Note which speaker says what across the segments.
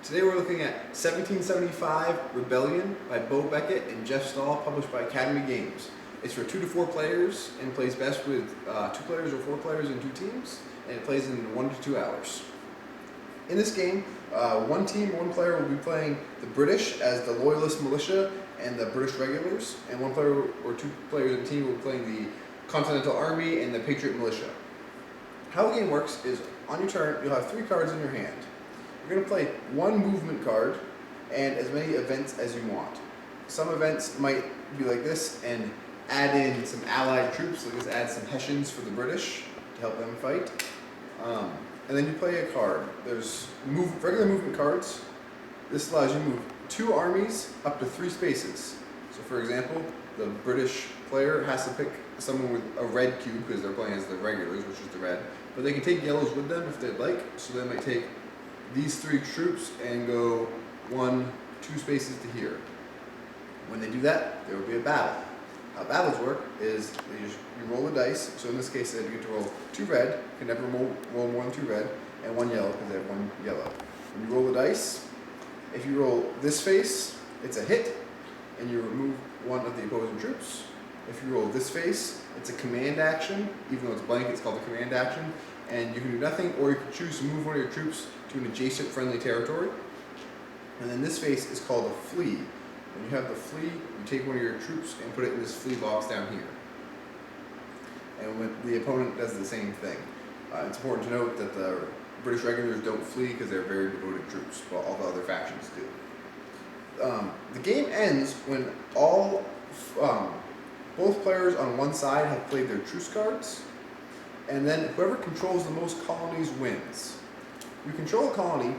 Speaker 1: Today we're looking at 1775 Rebellion by Bo Beckett and Jeff Stahl, published by Academy Games. It's for 2 to 4 players and plays best with 2 players or 4 players in 2 teams, and it plays in 1 to 2 hours. In this game, one player will be playing the British as the Loyalist Militia and the British Regulars, and 1 player or 2 players in the team will be playing the Continental Army and the Patriot Militia. How the game works is, on your turn, you'll have 3 cards in your hand. You're going to play 1 movement card and as many events as you want. Some events might be like this and add in some allied troops, like this adds some Hessians for the British to help them fight. And then you play a card. There's regular movement cards. This allows you to move 2 armies up to 3 spaces. So for example, the British player has to pick someone with a red cube because they're playing as the regulars, which is the red. But they can take yellows with them if they'd like, so they might take these 3 troops and go 1, 2 spaces to here. When they do that, there will be a battle. How battles work is you roll the dice. So in this case, you get to roll 2 red. You can never roll more than 2 red, and 1 yellow because they have 1 yellow. When you roll the dice, if you roll this face, it's a hit, and you remove 1 of the opposing troops. If you roll this face, it's a command action. Even though it's blank, it's called a command action. And you can do nothing, or you can choose to move 1 of your troops to an adjacent friendly territory. And then this face is called a flee. When you have the flee, you take 1 of your troops and put it in this flee box down here. And when the opponent does the same thing. It's important to note that the British regulars don't flee because they're very devoted troops, while all the other factions do. The game ends when both players on one side have played their truce cards, and then whoever controls the most colonies wins. You control a colony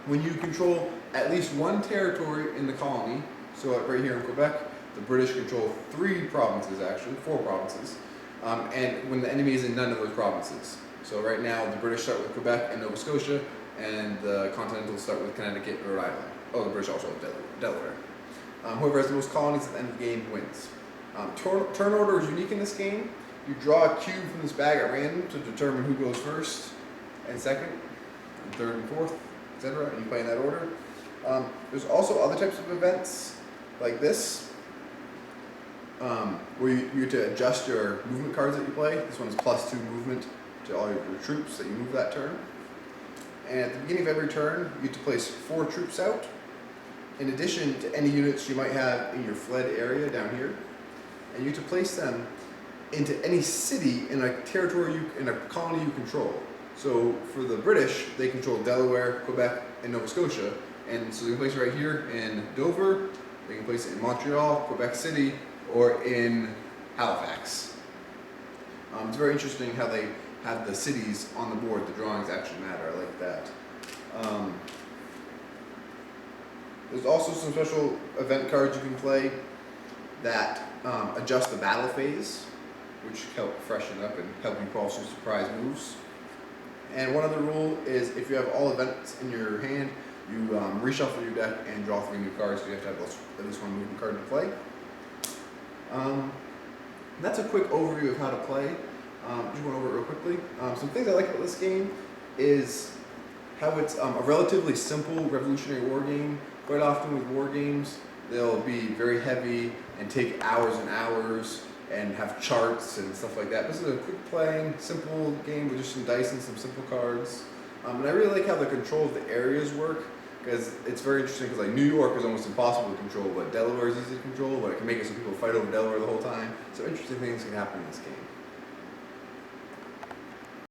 Speaker 1: when you control at least 1 territory in the colony. So right here in Quebec, the British control 3 provinces, actually, 4 provinces, and when the enemy is in none of those provinces. So right now, the British start with Quebec and Nova Scotia, and the Continentals start with Connecticut and Rhode Island. Oh, the British also have Delaware. Whoever has the most colonies at the end of the game wins. Turn order is unique in this game. You draw a cube from this bag at random to determine who goes first and second, and third and fourth, etc., and you play in that order. There's also other types of events like this, where you get to adjust your movement cards that you play. This one is +2 movement to all your troops that you move that turn. And at the beginning of every turn, you get to place 4 troops out, in addition to any units you might have in your fled area down here. And you get to place them into any city in a territory, in a colony you control. So for the British, they control Delaware, Quebec, and Nova Scotia. And so they can place it right here in Dover, they can place it in Montreal, Quebec City, or in Halifax. It's very interesting how they have the cities on the board. The drawings actually matter. I like that. There's also some special event cards you can play that adjust the battle phase, which help freshen up and help you pull some surprise moves. And one other rule is, if you have all events in your hand, you reshuffle your deck and draw 3 new cards, so you have to have at least 1 movement card to play. That's a quick overview of how to play. Just going over it real quickly. Some things I like about this game is how it's a relatively simple Revolutionary War game. Quite often with war games, they'll be very heavy and take hours and hours and have charts and stuff like that. This is a quick playing, simple game with just some dice and some simple cards. And I really like how the control of the areas work, because it's very interesting, because like New York is almost impossible to control, but Delaware is easy to control, but it can make it so people fight over Delaware the whole time. So interesting things can happen in this game.